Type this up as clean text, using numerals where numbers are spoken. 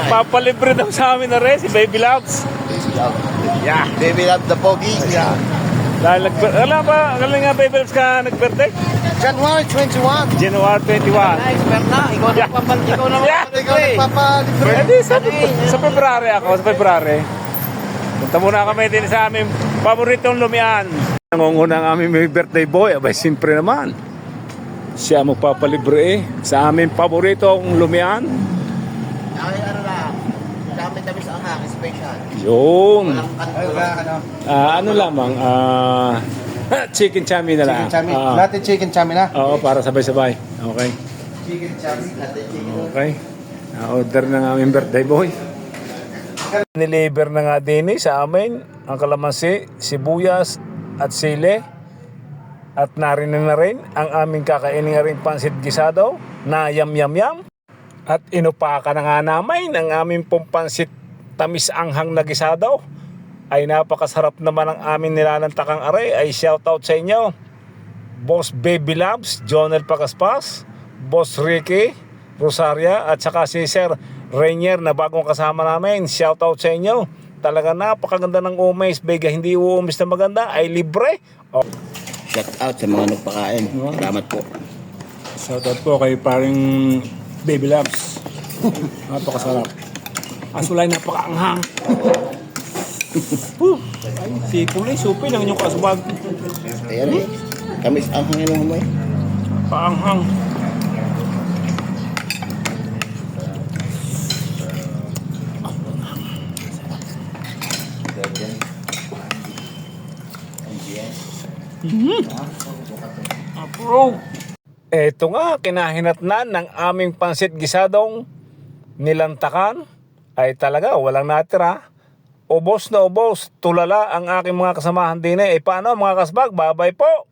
Papalibre daw sa amin na rin si Baby Loves. Baby love. Yeah. Baby love the pogi. Yeah. Dahil alam ba, alam nga Baby Loves ka nag-birthday? January 21. January 21. Expert na. Ikaw Yeah. ikaw naman. Yeah. Ikaw nagpapalibre. Pwede sa February ako, sa February. Punta muna kami din sa aming paboritong lumian. Nangunguna ang aming may birthday boy, abay siyempre naman. Siya magpapalibre sa aming paboritong lumian. Ay, ano lang. Dami-dami sa ahang, special. Yun. Walang kanto. Ano lamang, chicken chami na lang. Chicken chami. Ah, Latte chicken chami na. oo, para sabay-sabay. Okay. Chicken chami. Okay. Na-order na ng aming birthday boy. Niliver na nga din sa amin ang kalamansi, sibuyas at sili. At narinig na rin ang aming kakainin nga rin pansit gisado na yam. At inupaka na nga namin ang aming pong pansit tamis anghang na gisado. Ay napakasarap naman ang aming nilalantakang are. Ay shoutout sa inyo, Boss Baby Loves, Jonel Pagaspas, Boss Ricky Rosaria, at saka si Sir Rainier na bagong kasama namin. Shoutout sa inyo. Talaga napakaganda ng umis. Bega hindi uumis na maganda ay libre. Oh. Shout out sa mga nagpakain. Salamat po. Shoutout po kay paring Baby Loves. Napakasarap. Asulay napakaanghang. Ay, si Kulay, supin ang inyong kasubag. Ayan eh. Kamis ang hangin mo eh. Paanghang. Approve. Eto nga, kinahinatnan ng aming pansit gisadong nilantakan ay talaga walang natira. Ubos na ubos, tulala ang aking mga kasamahan din eh. Paano mga kasbag? Babay po!